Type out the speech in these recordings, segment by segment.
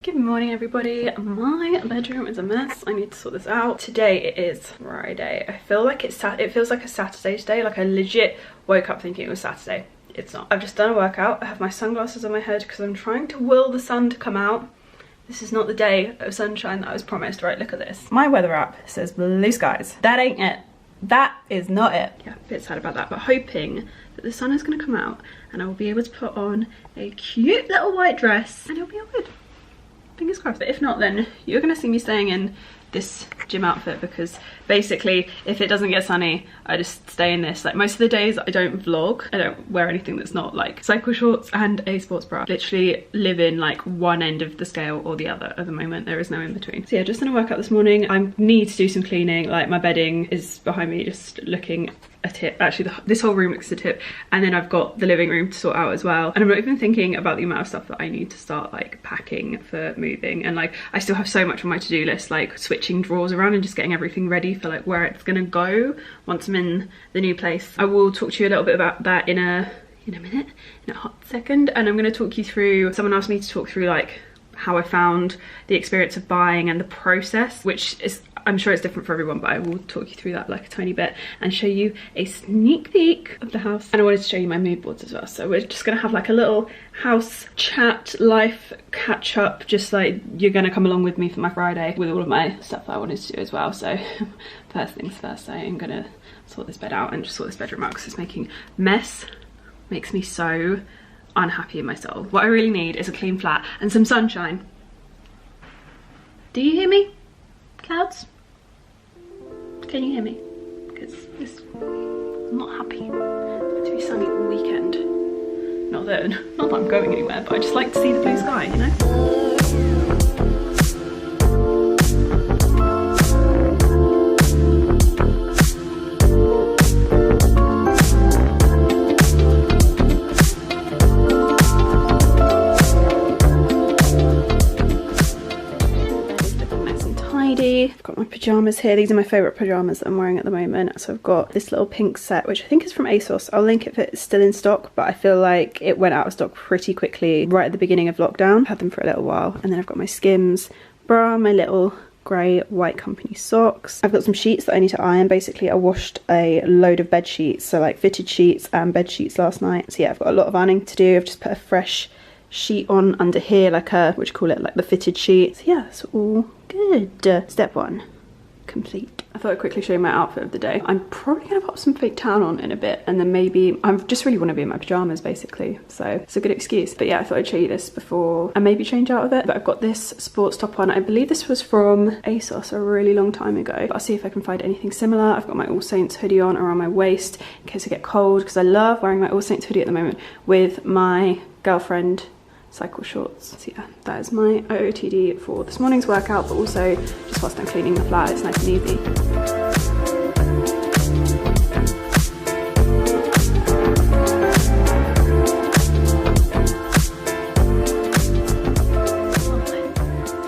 Good morning everybody. My bedroom is a mess. I need to sort this out. Today it is Friday. I feel like it feels like a Saturday today. Like I legit woke up thinking it was Saturday. It's not. I've just done a workout. I have my sunglasses on my head because I'm trying to will the sun to come out. This is not the day of sunshine that I was promised. Right, look at this. My weather app says blue skies. That ain't it. That is not it. Yeah, a bit sad about that, but hoping that the sun is going to come out and I will be able to put on a cute little white dress and it'll be all good. Fingers crossed. But if not, then you're gonna see me staying in this gym outfit because basically if it doesn't get sunny I just stay in this. Like most of the days I don't vlog, I don't wear anything that's not like cycle shorts and a sports bra. Literally live in like one end of the scale or the other at the moment. There is no in between. So yeah, just done a workout this morning. I need to do some cleaning. Like my bedding is behind me just looking a tip. Actually this whole room looks a tip, and then I've got the living room to sort out as well, and I'm not even thinking about the amount of stuff that I need to start like packing for moving. And like I still have so much on my to-do list, like switching drawers around and just getting everything ready for like where it's gonna go once I'm in the new place. I will talk to you a little bit about that in a minute, in a hot second. And I'm going to talk you through, someone asked me to talk through like how I found the experience of buying and the process, which is, I'm sure it's different for everyone, but I will talk you through that like a tiny bit and show you a sneak peek of the house. And I wanted to show you my mood boards as well. So we're just gonna have like a little house chat, life catch up, just like you're gonna come along with me for my Friday with all of my stuff that I wanted to do as well. So first things first, I am gonna sort this bed out and just sort this bedroom out because it's making mess. Makes me so unhappy in my soul. What I really need is a clean flat and some sunshine. Do you hear me? Clouds? Can you hear me? Because I'm not happy. It's to be sunny all weekend. Not that I'm going anywhere, but I just like to see the blue sky, you know? I've got my pyjamas here. These are my favourite pyjamas that I'm wearing at the moment. So I've got this little pink set, which I think is from ASOS. I'll link it if it's still in stock, but I feel like it went out of stock pretty quickly right at the beginning of lockdown. I've had them for a little while. And then I've got my Skims bra, my little grey White Company socks. I've got some sheets that I need to iron. Basically I washed a load of bed sheets, so like fitted sheets and bed sheets last night. So yeah, I've got a lot of ironing to do. I've just put a fresh sheet on under here, like a, what do you call it, like the fitted sheet. So yeah, it's all good. Step one complete. I thought I'd quickly show you my outfit of the day. I'm probably gonna pop some fake tan on in a bit, and then maybe I just really want to be in my pajamas basically, so it's a good excuse. But yeah, I thought I'd show you this before I maybe change out of it. But I've got this sports top on. I believe this was from ASOS a really long time ago, but I'll see if I can find anything similar. I've got my All Saints hoodie on around my waist in case I get cold, because I love wearing my All Saints hoodie at the moment with my girlfriend cycle shorts. So yeah, that is my OOTD for this morning's workout, but also just whilst I'm cleaning the flat, it's nice and easy.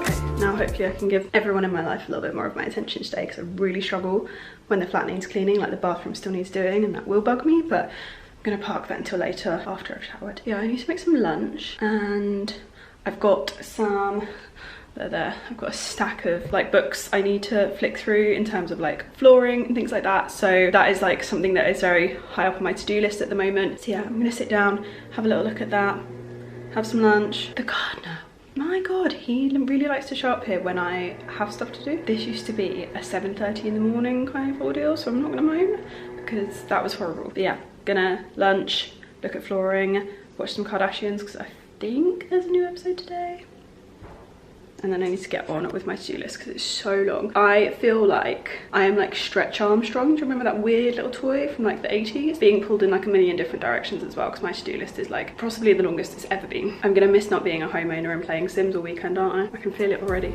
Okay, now hopefully I can give everyone in my life a little bit more of my attention today, because I really struggle when the flat needs cleaning, like the bathroom still needs doing, and that will bug me, but I'm gonna park that until later after I've showered. Yeah, I need to make some lunch, and I've got some, there, I've got a stack of like books I need to flick through in terms of like flooring and things like that. So that is like something that is very high up on my to-do list at the moment. So yeah, I'm gonna sit down, have a little look at that, have some lunch. The gardener, my god, he really likes to show up here when I have stuff to do. This used to be a 7:30 in the morning kind of ordeal, so I'm not gonna moan because that was horrible. But yeah, gonna lunch, look at flooring, watch some Kardashians because I think there's a new episode today, and then I need to get on with my to-do list because it's so long. I feel like I am like Stretch Armstrong. Do you remember that weird little toy from like the 80s? Being pulled in like a million different directions as well, because my to-do list is like possibly the longest it's ever been. I'm gonna miss not being a homeowner and playing Sims all weekend, aren't I? I can feel it already.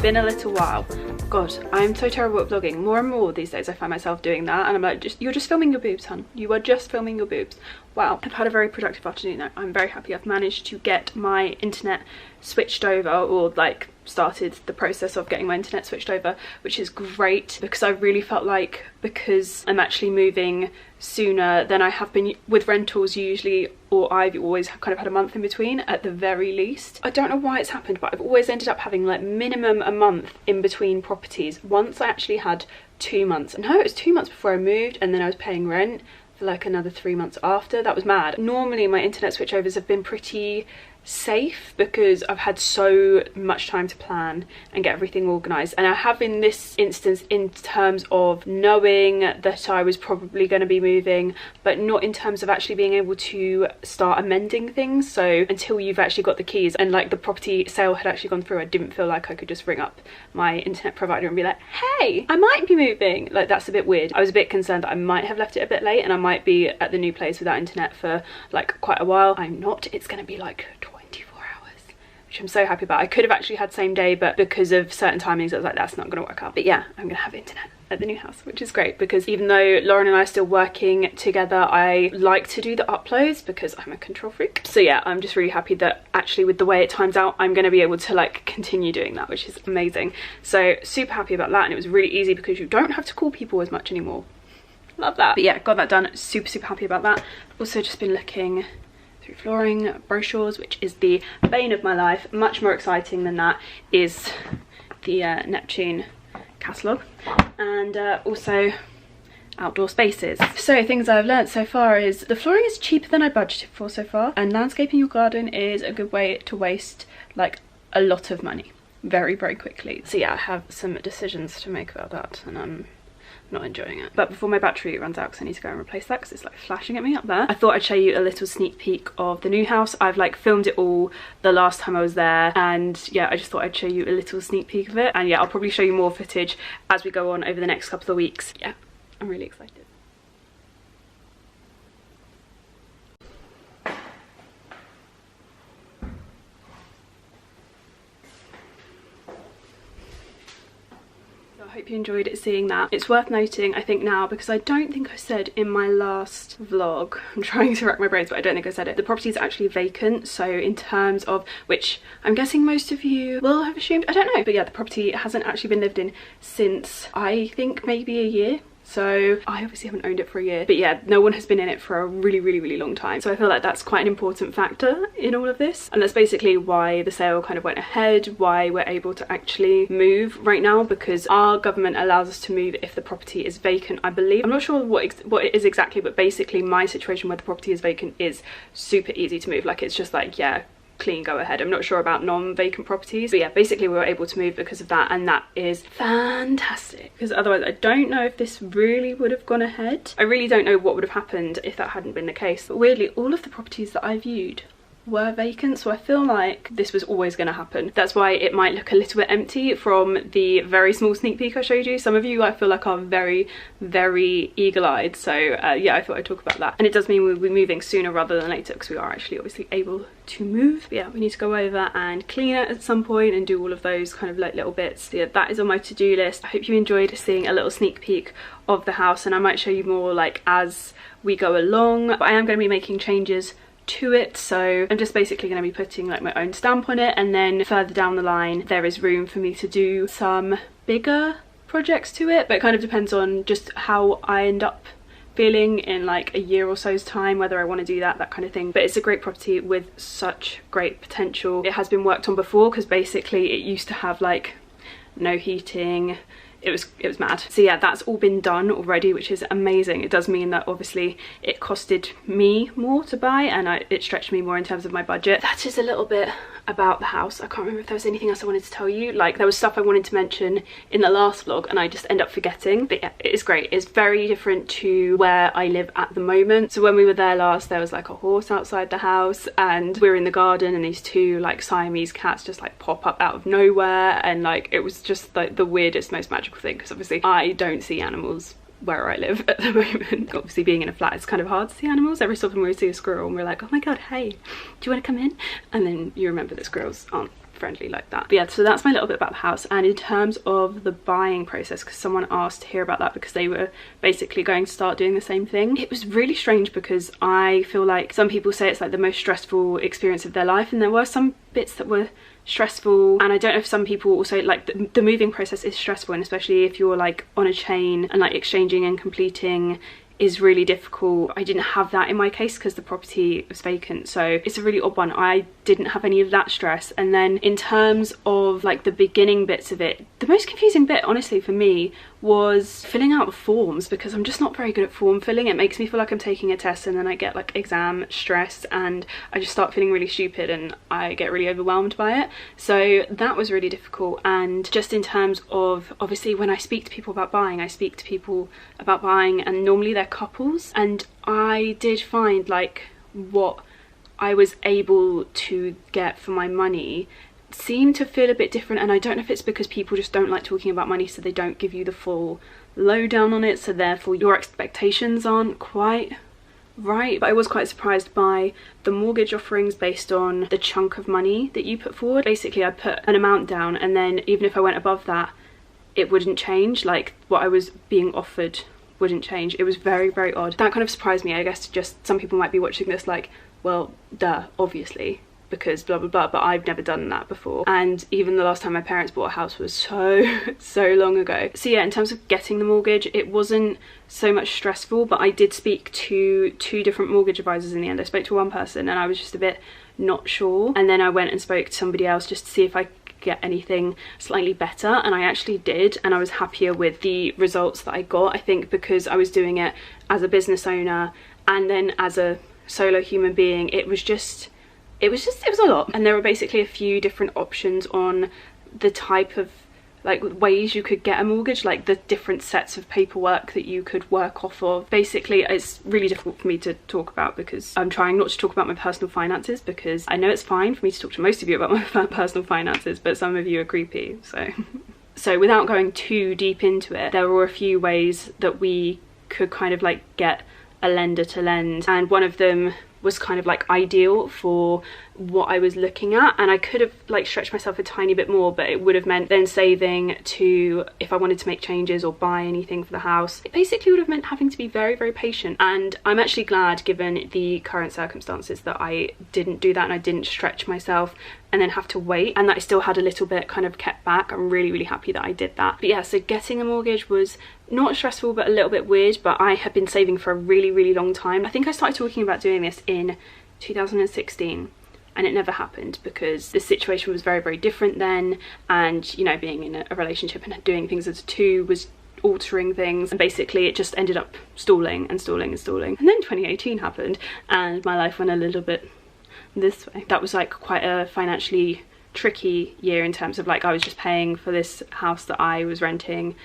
been a little while. God, I'm so terrible at vlogging. More and more these days I find myself doing that, and I'm like, you're just filming your boobs, hun. You are just filming your boobs. Wow, I've had a very productive afternoon though. I'm very happy I've managed to get my internet switched over, or like started the process of getting my internet switched over, which is great, because I really felt like, because I'm actually moving sooner than I have been with rentals usually, or I've always kind of had a month in between at the very least. I don't know why it's happened, but I've always ended up having like minimum a month in between properties. Once I actually had 2 months. No, it was 2 months before I moved, and then I was paying rent for like another 3 months after. That was mad. Normally my internet switchovers have been pretty safe because I've had so much time to plan and get everything organised, and I have in this instance in terms of knowing that I was probably going to be moving, but not in terms of actually being able to start amending things. So until you've actually got the keys and like the property sale had actually gone through, I didn't feel like I could just ring up my internet provider and be like, hey, I might be moving. Like, that's a bit weird. I was a bit concerned that I might have left it a bit late and I might be at the new place without internet for like quite a while. I'm not. It's going to be like 24 hours, which I'm so happy about. I could have actually had same day, but because of certain timings I was like, that's not going to work out. But yeah, I'm going to have internet at the new house, which is great, because even though Lauren and I are still working together, I like to do the uploads because I'm a control freak. So yeah, I'm just really happy that actually with the way it times out, I'm going to be able to like continue doing that, which is amazing. So super happy about that, and it was really easy because you don't have to call people as much anymore. Love that. But yeah, got that done. Super happy about that. Also just been looking through flooring brochures, which is the bane of my life. Much more exciting than that is the Neptune catalogue, and also outdoor spaces. So things I've learnt so far is the flooring is cheaper than I budgeted for so far, and landscaping your garden is a good way to waste like a lot of money very quickly. So yeah, I have some decisions to make about that, and I'm not enjoying it. But before my battery runs out, because I need to go and replace that because it's like flashing at me up there, I thought I'd show you a little sneak peek of the new house. I've like filmed it all the last time I was there, and yeah, I just thought I'd show you a little sneak peek of it. And yeah, I'll probably show you more footage as we go on over the next couple of weeks. Yeah, I'm really excited. I hope you enjoyed seeing that. It's worth noting, I think now, because I don't think I said in my last vlog, I'm trying to rack my brains, but I don't think I said it, the property is actually vacant. So in terms of, which I'm guessing most of you will have assumed, I don't know, but yeah, the property hasn't actually been lived in since I think maybe a year. So I obviously haven't owned it for a year, but yeah, no one has been in it for a really long time. So I feel like that's quite an important factor in all of this, and that's basically why the sale kind of went ahead, why we're able to actually move right now, because our government allows us to move if the property is vacant, I believe. I'm not sure what it is exactly, but basically my situation where the property is vacant is super easy to move. Like, it's just like, yeah, clean go ahead. I'm not sure about non-vacant properties, but yeah, basically we were able to move because of that, and that is fantastic, because otherwise I don't know if this really would have gone ahead. I really don't know what would have happened if that hadn't been the case. But weirdly, all of the properties that I viewed were vacant, so I feel like this was always going to happen. That's why it might look a little bit empty from the very small sneak peek I showed you. Some of you, I feel like, are very eagle-eyed, so yeah, I thought I'd talk about that. And it does mean we'll be moving sooner rather than later, because we are actually obviously able to move. But yeah, we need to go over and clean it at some point and do all of those kind of like little bits. So yeah, that is on my to-do list. I hope you enjoyed seeing a little sneak peek of the house, and I might show you more like as we go along. But I am going to be making changes to it, so I'm just basically going to be putting like my own stamp on it, and then further down the line there is room for me to do some bigger projects to it, but it kind of depends on just how I end up feeling in like a year or so's time, whether I want to do that kind of thing. But it's a great property with such great potential. It has been worked on before, because basically it used to have like no heating. It was mad. So yeah, that's all been done already, which is amazing. It does mean that obviously it costed me more to buy, and it stretched me more in terms of my budget. That is a little bit about the house. I can't remember if there was anything else I wanted to tell you. Like, there was stuff I wanted to mention in the last vlog and I just end up forgetting. But yeah, it is great. It's very different to where I live at the moment. So when we were there last, there was like a horse outside the house, and we were in the garden, and these two like Siamese cats just like pop up out of nowhere, and like it was just like the weirdest, most magical thing, because obviously I don't see animals where I live at the moment. Obviously being in a flat, it's kind of hard to see animals. Every so often we see a squirrel and we're like, oh my god, hey, do you want to come in? And then you remember that squirrels aren't friendly like that. But yeah, so that's my little bit about the house. And in terms of the buying process, because someone asked to hear about that because they were basically going to start doing the same thing, it was really strange because I feel like some people say it's like the most stressful experience of their life, and there were some bits that were stressful, and I don't know if some people also like the moving process is stressful, and especially if you're like on a chain and like exchanging and completing is really difficult. I didn't have that in my case because the property was vacant, so it's a really odd one. I didn't have any of that stress. And then in terms of like the beginning bits of it, the most confusing bit honestly for me was filling out the forms, because I'm just not very good at form filling. It makes me feel like I'm taking a test, and then I get like exam stress and I just start feeling really stupid and I get really overwhelmed by it. So that was really difficult. And just in terms of, obviously when I speak to people about buying, I speak to people about buying and normally they're couples, and I did find like what I was able to get for my money seemed to feel a bit different. And I don't know if it's because people just don't like talking about money, so they don't give you the full lowdown on it, so therefore your expectations aren't quite right. But I was quite surprised by the mortgage offerings based on the chunk of money that you put forward. Basically I put an amount down, and then even if I went above that, it wouldn't change. Like what I was being offered wouldn't change. It was very, very odd. That kind of surprised me. I guess just some people might be watching this like, well, duh, obviously, because blah blah blah, but I've never done that before. And even the last time my parents bought a house was so long ago. So yeah, in terms of getting the mortgage, it wasn't so much stressful, but I did speak to 2 different mortgage advisors in the end. I spoke to one person and I was just a bit not sure, and then I went and spoke to somebody else just to see if I get anything slightly better, and I actually did, and I was happier with the results that I got. I think because I was doing it as a business owner and then as a solo human being, it was a lot. And there were basically a few different options on the type of like ways you could get a mortgage, like the different sets of paperwork that you could work off of. Basically it's really difficult for me to talk about because I'm trying not to talk about my personal finances, because I know it's fine for me to talk to most of you about my personal finances, but some of you are creepy, so without going too deep into it, there were a few ways that we could kind of like get a lender to lend, and one of them was kind of like ideal for what I was looking at, and I could have like stretched myself a tiny bit more, but it would have meant then saving to, if I wanted to make changes or buy anything for the house, it basically would have meant having to be very, very patient. And I'm actually glad, given the current circumstances, that I didn't do that and I didn't stretch myself and then have to wait, and that I still had a little bit kind of kept back. I'm really, really happy that I did that. But yeah, so getting a mortgage was not stressful but a little bit weird, but I had been saving for a really, really long time. I think I started talking about doing this in 2016 and it never happened because the situation was very, very different then, and you know, being in a relationship and doing things as a 2 was altering things, and basically it just ended up stalling and stalling and stalling. And then 2018 happened and my life went a little bit this way. That was like quite a financially tricky year in terms of like I was just paying for this house that I was renting,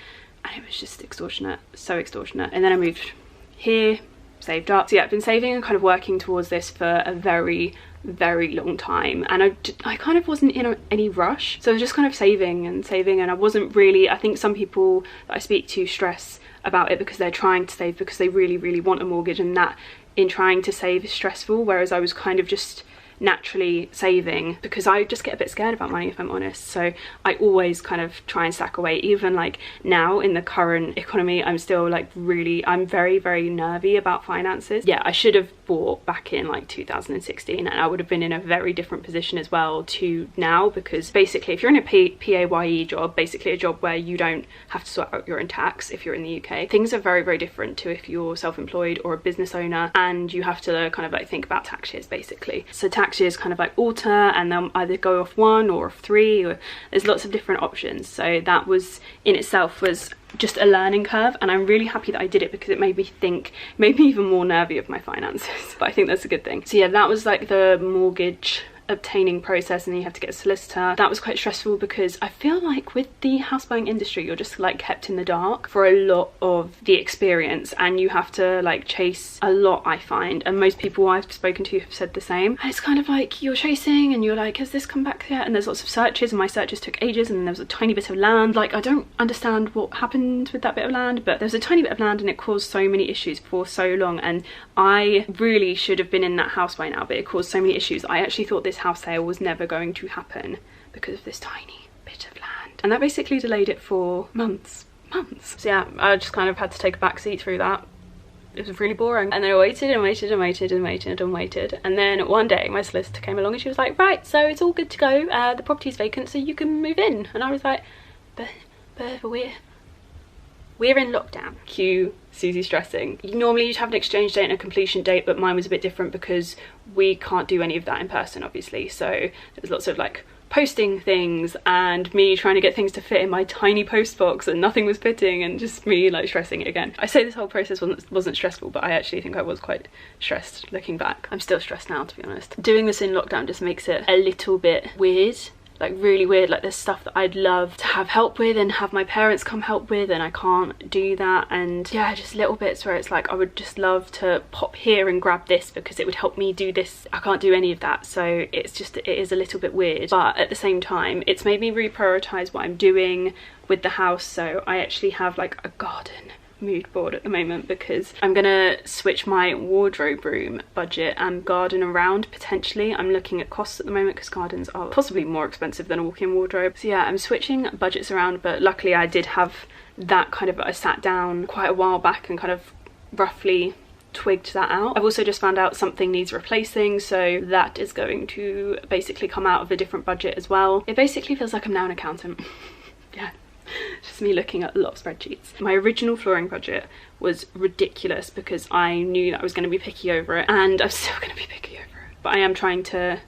and it was just extortionate, so extortionate. And then I moved here, saved up. So yeah, I've been saving and kind of working towards this for a very, very long time, and I kind of wasn't in any rush, so I was just kind of saving and saving, and I wasn't really, I think some people that I speak to stress about it because they're trying to save because they really, really want a mortgage, and that in trying to save is stressful, whereas I was kind of just naturally saving because I just get a bit scared about money, if I'm honest. So I always kind of try and stack away. Even like now in the current economy, I'm still like really, I'm very, very nervy about finances. Yeah, I should have bought back in like 2016 and I would have been in a very different position as well to now, because basically if you're in a PAYE job, basically a job where you don't have to sort out your own tax if you're in the UK, things are very, very different to if you're self-employed or a business owner and you have to kind of like think about tax years basically. So tax years kind of like alter and they'll either go off 1 or off 3, or there's lots of different options. So that was in itself was just a learning curve, and I'm really happy that I did it because it made me think, made me even more nervy of my finances, but I think that's a good thing. So yeah, that was like the mortgage obtaining process, and then you have to get a solicitor. That was quite stressful because I feel like with the house buying industry you're just like kept in the dark for a lot of the experience, and you have to like chase a lot, I find, and most people I've spoken to have said the same. And it's kind of like you're chasing and you're like, has this come back yet? And there's lots of searches, and my searches took ages, and then there was a tiny bit of land. Like I don't understand what happened with that bit of land, but there's a tiny bit of land and it caused so many issues for so long, and I really should have been in that house by now, but it caused so many issues. I actually thought this this house sale was never going to happen because of this tiny bit of land. And that basically delayed it for months. So yeah, I just kind of had to take a back seat through that. It was really boring. And then I waited and waited and waited and waited and waited. And then one day my solicitor came along and she was like, right, so it's all good to go. The property's vacant, so you can move in. And I was like, but we're in lockdown. Cue Susie stressing. Normally you'd have an exchange date and a completion date, but mine was a bit different because we can't do any of that in person, obviously. So there was lots of like posting things and me trying to get things to fit in my tiny post box and nothing was fitting, and just me like stressing it again. I say this whole process wasn't stressful, but I actually think I was quite stressed looking back. I'm still stressed now, to be honest. Doing this in lockdown just makes it a little bit weird. Like really weird. Like there's stuff that I'd love to have help with and have my parents come help with, and I can't do that. And yeah, just little bits where it's like I would just love to pop here and grab this because it would help me do this. I can't do any of that, so it is a little bit weird, but at the same time it's made me reprioritize what I'm doing with the house. So I actually have like a garden mood board at the moment because I'm gonna switch my wardrobe room budget and garden around potentially. I'm looking at costs at the moment because gardens are possibly more expensive than a walk-in wardrobe. So yeah, I'm switching budgets around, but luckily I did have that kind of, I sat down quite a while back and kind of roughly twigged that out. I've also just found out something needs replacing, so that is going to basically come out of a different budget as well. It basically feels like I'm now an accountant. Yeah. Just me looking at a lot of spreadsheets. My original flooring budget was ridiculous because I knew that I was going to be picky over it, and I'm still going to be picky over it. But I am trying to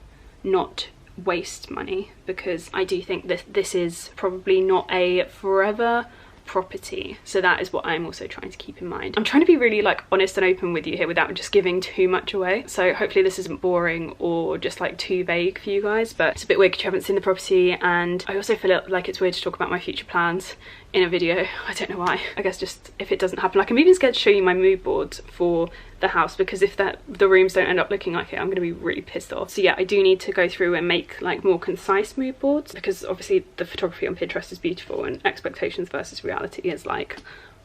not waste money because I do think that this is probably not a forever property, so that is what I'm also trying to keep in mind. I'm trying to be really like honest and open with you here without just giving too much away, so hopefully this isn't boring or just like too vague for you guys, but it's a bit weird because you haven't seen the property, and I also feel like it's weird to talk about my future plans in a video. I don't know why. I guess just if it doesn't happen. Like I'm even scared to show you my mood boards for the house because if the rooms don't end up looking like it, I'm going to be really pissed off. So yeah, I do need to go through and make like more concise mood boards because obviously the photography on Pinterest is beautiful and expectations versus reality is like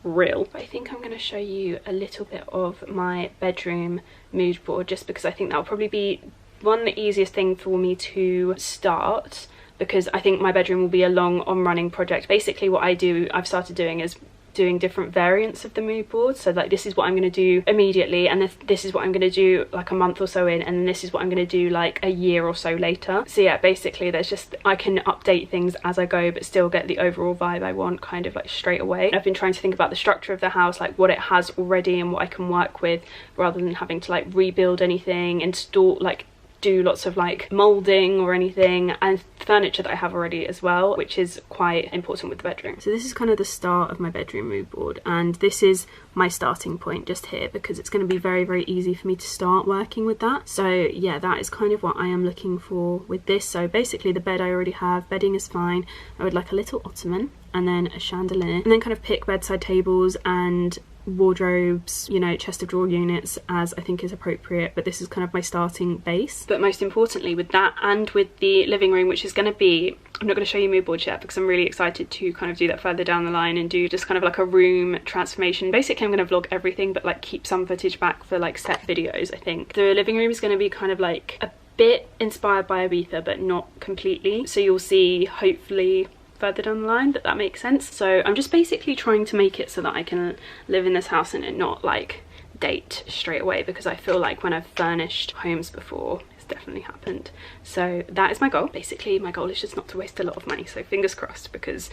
real. But I think I'm going to show you a little bit of my bedroom mood board just because I think that'll probably be the easiest thing for me to start, because I think my bedroom will be a long on-running project. Basically what I've started doing is doing different variants of the mood board. So like this is what I'm going to do immediately, and this is what I'm going to do like a month or so in, and then this is what I'm going to do like a year or so later. So yeah, basically there's just, I can update things as I go but still get the overall vibe I want kind of like straight away. I've been trying to think about the structure of the house, like what it has already and what I can work with, rather than having to like rebuild anything, install like do lots of like molding or anything, and furniture that I have already as well, which is quite important with the bedroom. So this is kind of the start of my bedroom mood board, and this is my starting point just here because it's going to be very, very easy for me to start working with that. So yeah, that is kind of what I am looking for with this. So basically the bed I already have, bedding is fine. I would like a little ottoman and then a chandelier, and then kind of pick bedside tables and wardrobes, you know, chest of drawer units as I think is appropriate, but this is kind of my starting base. But most importantly with that and with the living room, which is going to be, I'm not going to show you mood boards yet because I'm really excited to kind of do that further down the line and do just kind of like a room transformation. Basically I'm going to vlog everything but like keep some footage back for like set videos. I think the living room is going to be kind of like a bit inspired by Ibiza but not completely, so you'll see hopefully further down the line that makes sense. So I'm just basically trying to make it so that I can live in this house and it not like date straight away, because I feel like when I've furnished homes before it's definitely happened. So that is my goal. Basically my goal is just not to waste a lot of money, so fingers crossed, because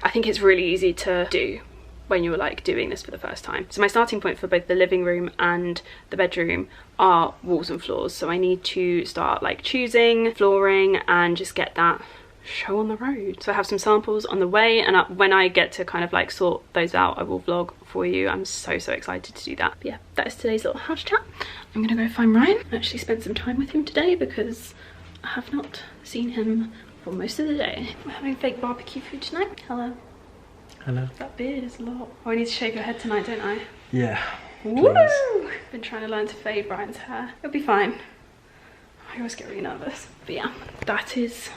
I think it's really easy to do when you're like doing this for the first time. So my starting point for both the living room and the bedroom are walls and floors, so I need to start like choosing flooring and just get that show on the road. So I have some samples on the way, and when I get to kind of like sort those out I will vlog for you. I'm so excited to do that. But yeah, that is today's little house chat. I'm gonna go find Ryan and actually spend some time with him today because I have not seen him for most of the day. We're having fake barbecue food tonight. Hello. Hello. That beard is a lot. Oh, I need to shave your head tonight, don't I? Yeah. Woo! Been trying to learn to fade Ryan's hair. It'll be fine. I always get really nervous. But yeah, that is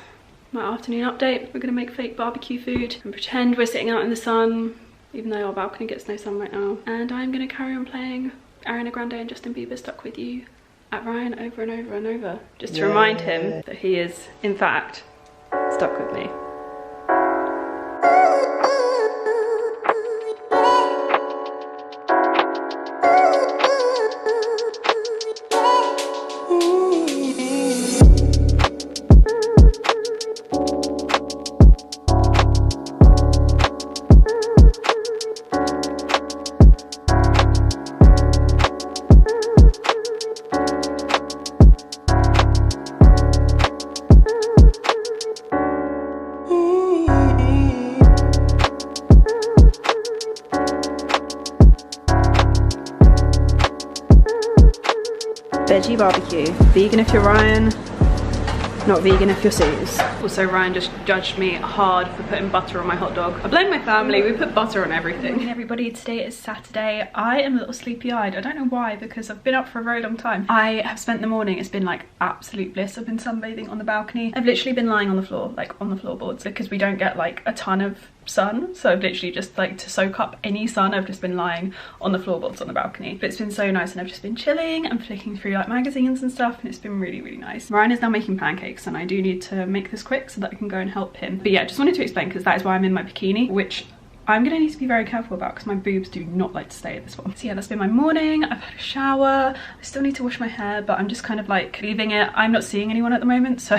my afternoon update. We're gonna make fake barbecue food and pretend we're sitting out in the sun, even though our balcony gets no sun right now. And I'm gonna carry on playing Ariana Grande and Justin Bieber Stuck With You at Ryan over and over and over, just to remind him that he is, in fact, stuck with me. Veggie barbecue. Vegan if you're Ryan, not vegan if you're Suze. Also, Ryan just judged me hard for putting butter on my hot dog. I blame my family, we put butter on everything. Good morning everybody, today is Saturday. I am a little sleepy eyed. I don't know why, because I've been up for a very long time. I have spent the morning, it's been like absolute bliss. I've been sunbathing on the balcony. I've literally been lying on the floor, like on the floorboards, because we don't get like a ton of sun, so I've literally just like to soak up any sun, I've just been lying on the floorboards on the balcony. But it's been so nice, and I've just been chilling and flicking through like magazines and stuff, and it's been really, really nice. Ryan is now making pancakes, and I do need to make this quick so that I can go and help him. But yeah, just wanted to explain, because that is why I'm in my bikini, which I'm gonna need to be very careful about because my boobs do not like to stay at this one. So yeah, that's been my morning. I've had a shower. I still need to wash my hair, but I'm just kind of like leaving it. I'm not seeing anyone at the moment, so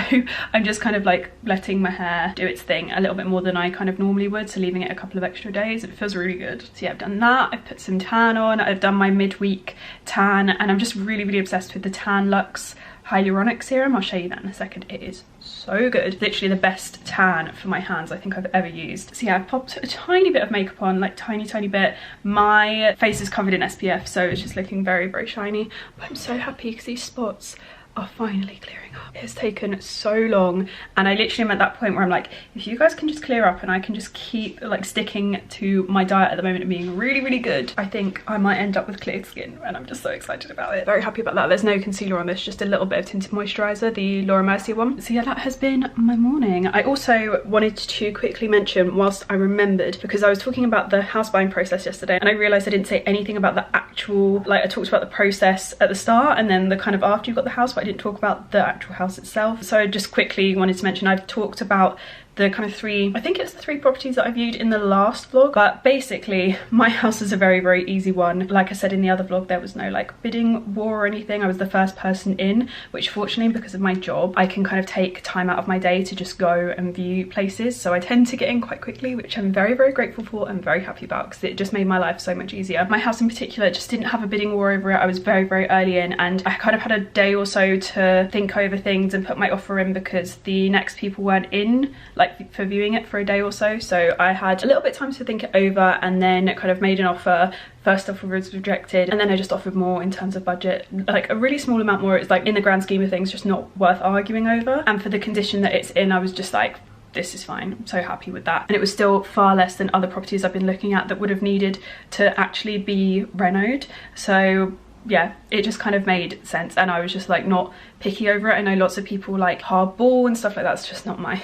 I'm just kind of like letting my hair do its thing a little bit more than I kind of normally would, so leaving it a couple of extra days. It feels really good. So yeah, I've done that. I've put some tan on. I've done my midweek tan, and I'm just really, really obsessed with the Tan Luxe hyaluronic serum. I'll show you that in a second. It is so good. Literally the best tan for my hands I think I've ever used. So yeah, I've popped a tiny bit of makeup on, like tiny bit. My face is covered in SPF, so it's just looking very, very shiny. But I'm so happy because these spots are finally clearing up. It has taken so long, and I literally am at that point where I'm like, if you guys can just clear up and I can just keep like sticking to my diet at the moment and being really, really good, I think I might end up with clear skin, and I'm just so excited about it. Very happy about that. There's no concealer on this, just a little bit of tinted moisturizer, the Laura Mercier one. So yeah, that has been my morning. I also wanted to quickly mention, whilst I remembered, because I was talking about the house buying process yesterday, and I realized I didn't say anything about the actual, like I talked about the process at the start and then the kind of after you got the house, but I didn't talk about the actual house itself. So I just quickly wanted to mention, I've talked about the kind of three, I think it's the 3 properties that I viewed in the last vlog, but basically my house is a very, very easy one. Like I said in the other vlog, there was no like bidding war or anything. I was the first person in, which fortunately because of my job I can kind of take time out of my day to just go and view places, so I tend to get in quite quickly, which I'm very, very grateful for and very happy about, because it just made my life so much easier. My house in particular just didn't have a bidding war over it. I was very, very early in, and I kind of had a day or so to think over things and put my offer in, because the next people weren't in like for viewing it for a day or so. So I had a little bit of time to think it over, and then kind of made an offer. First offer was rejected, and then I just offered more in terms of budget, like a really small amount more. It's like in the grand scheme of things just not worth arguing over, and for the condition that it's in I was just like, this is fine. I'm so happy with that. And it was still far less than other properties I've been looking at that would have needed to actually be renoed. So yeah, it just kind of made sense, and I was just like not picky over it. I know lots of people like hardball and stuff like that. It's just not my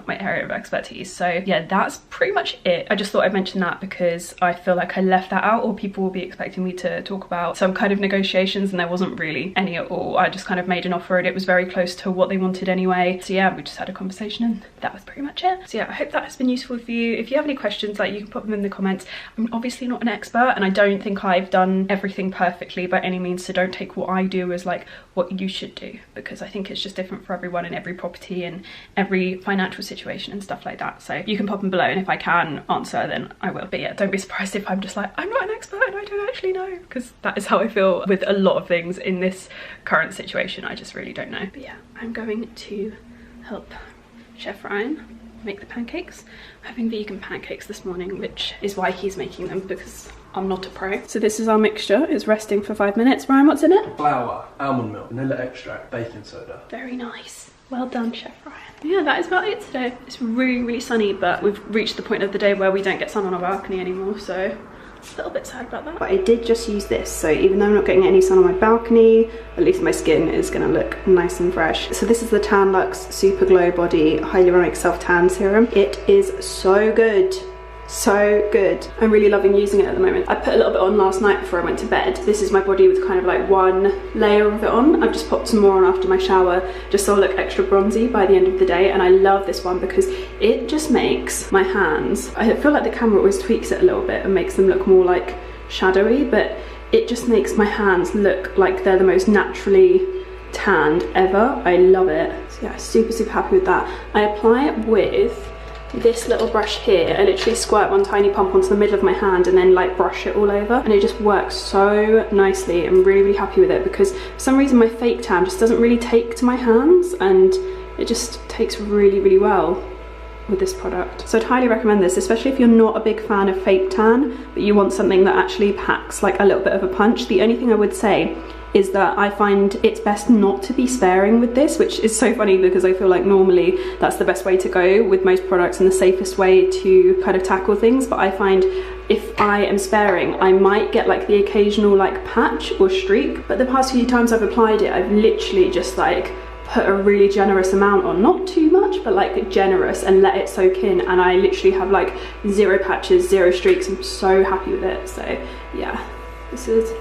area of expertise. So yeah, that's pretty much it. I just thought I'd mention that because I feel like I left that out, or people will be expecting me to talk about some kind of negotiations, and there wasn't really any at all. I just kind of made an offer, and it was very close to what they wanted anyway. So yeah, we just had a conversation, and that was pretty much it. So yeah, I hope that has been useful for you. If you have any questions, like you can put them in the comments. I'm obviously not an expert, and I don't think I've done everything perfectly by any means, so don't take what I do as like what you should do, because I think it's just different for everyone in every property and every financial situation and stuff like that. So you can pop them below, and if I can answer then I will. But yeah, don't be surprised if I'm just like, I'm not an expert and I don't actually know, because that is how I feel with a lot of things in this current situation. I just really don't know. But yeah, I'm going to help Chef Ryan make the pancakes. I'm having vegan pancakes this morning, which is why he's making them, because I'm not a pro. So this is our mixture. It's resting for 5 minutes. Ryan, what's in it? Flour, almond milk, vanilla extract, baking soda. Very nice. Well done, Chef Ryan. Yeah, that is about it today. It's really, really sunny, but we've reached the point of the day where we don't get sun on our balcony anymore, so a little bit sad about that. But I did just use this, so even though I'm not getting any sun on my balcony, at least my skin is gonna look nice and fresh. So this is the Tan Luxe Super Glow Body Hyaluronic Self Tan Serum. It is so good. so good. I'm really loving using it at the moment. I put a little bit on last night before I went to bed. This is my body with kind of like one layer of it on. I've just popped some more on after my shower just so I look extra bronzy by the end of the day, and I love this one because it just makes my hands, I feel like the camera always tweaks it a little bit and makes them look more like shadowy, but it just makes my hands look like they're the most naturally tanned ever. I love it. So yeah, super happy with that. I apply it with this little brush here. I literally squirt one tiny pump onto the middle of my hand and then like brush it all over, and it just works so nicely. I'm really happy with it because for some reason my fake tan just doesn't really take to my hands, and it just takes really well with this product. So I'd highly recommend this, especially if you're not a big fan of fake tan but you want something that actually packs like a little bit of a punch. The only thing I would say is that I find it's best not to be sparing with this, which is so funny because I feel like normally that's the best way to go with most products and the safest way to kind of tackle things, but I find if I am sparing, I might get like the occasional like patch or streak, but the past few times I've applied it, I've literally just like put a really generous amount on, not too much, but like generous, and let it soak in, and I literally have like 0 patches, 0 streaks. I'm so happy with it. So yeah, this is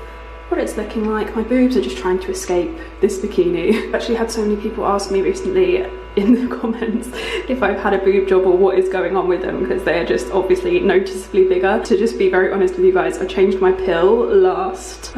what it's looking like. My boobs are just trying to escape this bikini. I've actually had so many people ask me recently in the comments if I've had a boob job or what is going on with them, because they're just obviously noticeably bigger. To just be very honest with you guys, I changed my pill last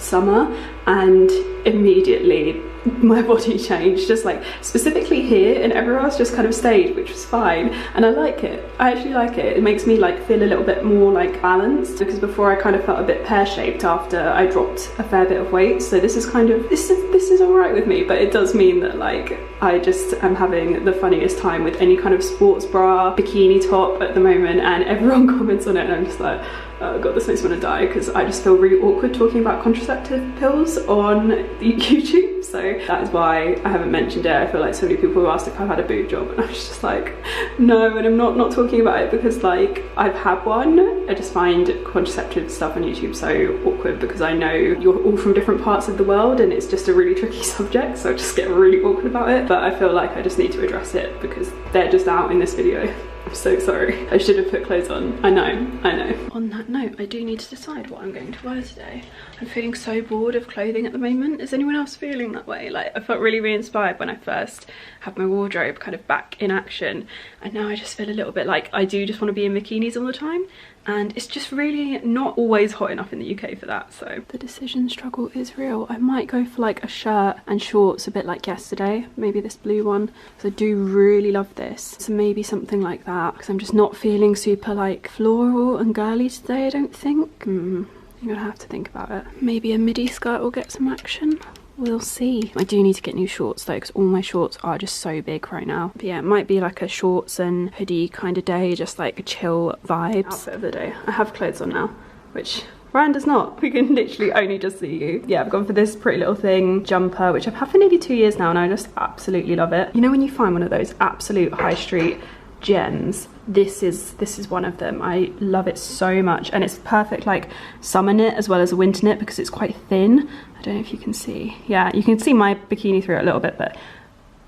summer, and immediately my body changed, just like specifically here, and everywhere else just kind of stayed, which was fine, and I like it. I actually like it. It makes me like feel a little bit more like balanced, because before I kind of felt a bit pear-shaped after I dropped a fair bit of weight. So this is kind of, this is all right with me, but it does mean that like I just am having the funniest time with any kind of sports bra, bikini top at the moment, and everyone comments on it and I'm just like, oh god, this makes me want to die, because I just feel really awkward talking about contraceptive pills on YouTube. So that is why I haven't mentioned it. I feel like so many people have asked if I've had a boob job, and I was just like, no, and I'm not talking about it because like I've had one. I just find contraceptive stuff on YouTube so awkward because I know you're all from different parts of the world and it's just a really tricky subject, so I just get really awkward about it. But I feel like I just need to address it because they're just out in this video. I'm so sorry. I should have put clothes on. I know. On that note, I do need to decide what I'm going to wear today. I'm feeling so bored of clothing at the moment. Is anyone else feeling that way? Like, I felt really inspired when I first had my wardrobe kind of back in action, and now I just feel a little bit like I do just want to be in bikinis all the time, and it's just really not always hot enough in the UK for that. So the decision struggle is real. I might go for like a shirt and shorts, a bit like yesterday, maybe this blue one, because I do really love this. So maybe something like that, because I'm just not feeling super like floral and girly today, I don't think. I'm gonna have to think about it. Maybe a midi skirt will get some action. We'll see. I do need to get new shorts though, because all my shorts are just so big right now. But yeah, it might be like a shorts and hoodie kind of day, just like a chill vibes. Outfit of the day. I have clothes on now, which Ryan does not. We can literally only just see you. Yeah, I've gone for this Pretty Little Thing jumper, which I've had for nearly 2 years now, and I just absolutely love it. You know when you find one of those absolute high street gems, this is one of them. I love it so much, and it's perfect like summer knit as well as a winter knit because it's quite thin. I don't know if you can see. Yeah, you can see my bikini through it a little bit, but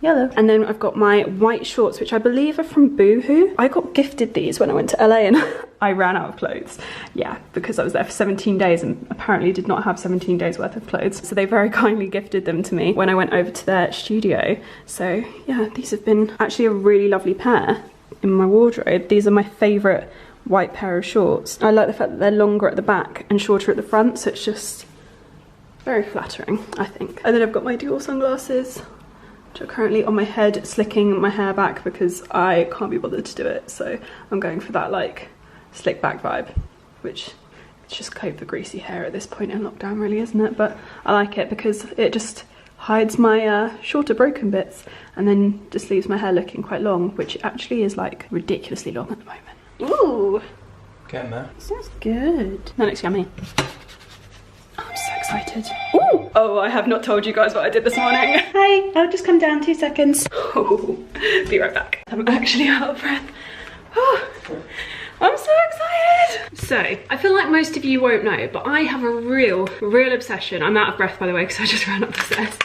yellow. And then I've got my white shorts, which I believe are from Boohoo. I got gifted these when I went to LA and I ran out of clothes. Yeah, because I was there for 17 days and apparently did not have 17 days worth of clothes. So they very kindly gifted them to me when I went over to their studio. So yeah, these have been actually a really lovely pair in my wardrobe. These are my favorite white pair of shorts. I like the fact that they're longer at the back and shorter at the front, so it's just very flattering, I think. And then I've got my Dior sunglasses, which are currently on my head, slicking my hair back because I can't be bothered to do it. So I'm going for that like slick back vibe, which it's just cope for greasy hair at this point in lockdown really, isn't it? But I like it because it just hides my shorter broken bits and then just leaves my hair looking quite long, which actually is like ridiculously long at the moment. Ooh! Get there. Sounds good. That looks yummy. I'm so excited. Ooh! Oh, I have not told you guys what I did this morning. Hi, I'll just come down 2 seconds. Oh, be right back. I'm actually out of breath. Oh, I'm so excited. So, I feel like most of you won't know, but I have a real obsession. I'm out of breath, by the way, because I just ran up the stairs.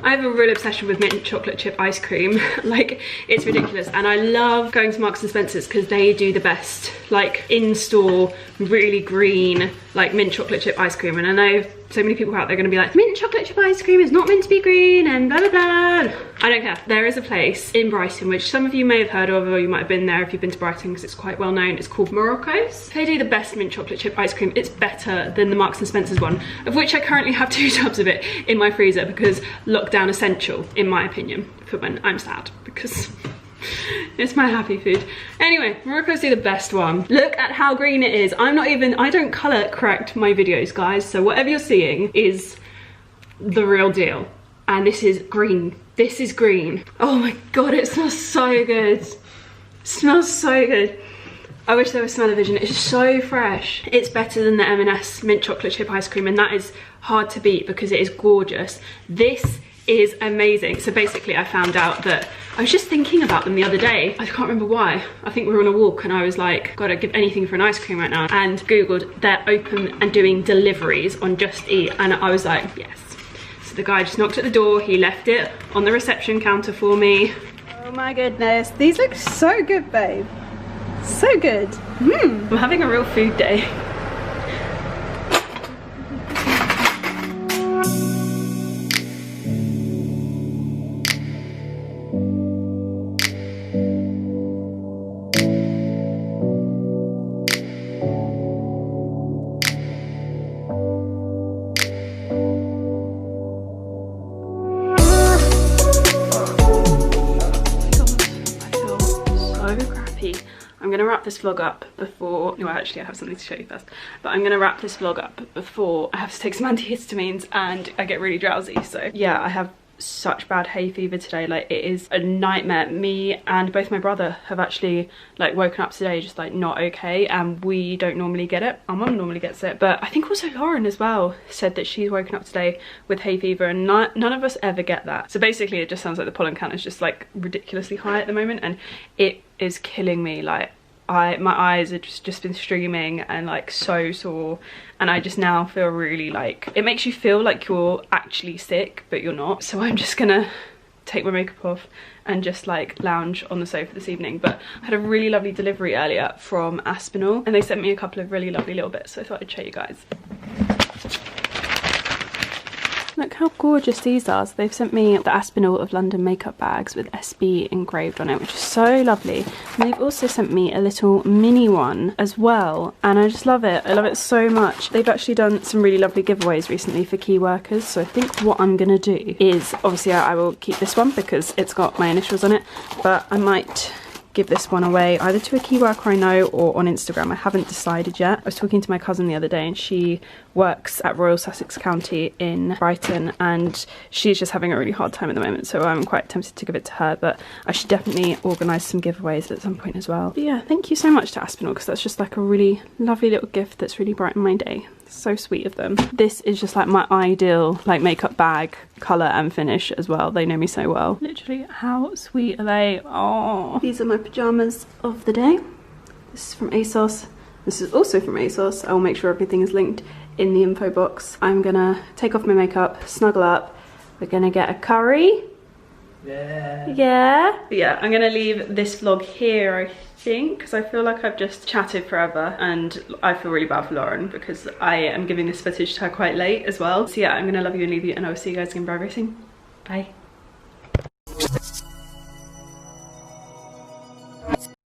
I have a real obsession with mint chocolate chip ice cream. Like, it's ridiculous. And I love going to Marks and Spencer's because they do the best, like, in-store, really green, like, mint chocolate chip ice cream. And I know so many people out there are going to be like, mint chocolate chip ice cream is not meant to be green and blah, blah, blah. I don't care. There is a place in Brighton, which some of you may have heard of, or you might have been there if you've been to Brighton because it's quite well known. It's called Morocco's. They do the best mint chocolate chip ice cream. It's better than the Marks and Spencer's one, of which I currently have 2 tubs of it in my freezer because lockdown essential, in my opinion, for when I'm sad, because it's my happy food. Anyway, Morocco's do the best one. Look at how green it is. I don't colour correct my videos, guys, so whatever you're seeing is the real deal. And this is green. This is green. Oh my god, it smells so good. It smells so good. I wish there was smell-o-vision. It's so fresh. It's better than the M&S mint chocolate chip ice cream, and that is hard to beat because it is gorgeous. This is amazing. So basically I found out that I was just thinking about them the other day. I can't remember why. I think we were on a walk and I was like, God, I'd give anything for an ice cream right now. And Googled, they're open and doing deliveries on Just Eat. And I was like, yes. So the guy just knocked at the door. He left it on the reception counter for me. Oh my goodness. These look so good, babe. So good. I'm having a real food day. I'm gonna wrap this vlog up before, no, actually I have something to show you first, but I'm gonna wrap this vlog up before I have to take some antihistamines and I get really drowsy. So yeah, I have such bad hay fever today. Like, it is a nightmare. Me and both my brother have actually like woken up today just like not okay, and we don't normally get it. Our mum normally gets it, but I think also Lauren as well said that she's woken up today with hay fever, and none of us ever get that. So basically it just sounds like the pollen count is just like ridiculously high at the moment, and it is killing me. Like, my eyes have just been streaming and like so sore, and I just now feel really like, it makes you feel like you're actually sick but you're not. So I'm just gonna take my makeup off and just like lounge on the sofa this evening. But I had a really lovely delivery earlier from Aspinall and they sent me a couple of really lovely little bits, so I thought I'd show you guys. Look how gorgeous these are. So they've sent me the Aspinall of London makeup bags with SB engraved on it, which is so lovely. And they've also sent me a little mini one as well, and I just love it. I love it so much. They've actually done some really lovely giveaways recently for key workers, so I think what I'm gonna do is, obviously I will keep this one because it's got my initials on it, but I might give this one away either to a key worker I know or on Instagram. I haven't decided yet. I was talking to my cousin the other day and she works at Royal Sussex County in Brighton, and she's just having a really hard time at the moment, so I'm quite tempted to give it to her, but I should definitely organise some giveaways at some point as well. But yeah, thank you so much to Aspinall, because that's just like a really lovely little gift that's really brightened my day. So sweet of them. This is just like my ideal like makeup bag colour and finish as well. They know me so well. Literally, how sweet are they? Oh, these are my pyjamas of the day. This is from ASOS. This is also from ASOS. I will make sure everything is linked in the info box. I'm gonna take off my makeup, snuggle up. We're gonna get a curry. Yeah. But yeah, I'm gonna leave this vlog here, I think, because I feel like I've just chatted forever, and I feel really bad for Lauren because I am giving this footage to her quite late as well. So yeah, I'm gonna love you and leave you, and I will see you guys again very soon. Bye.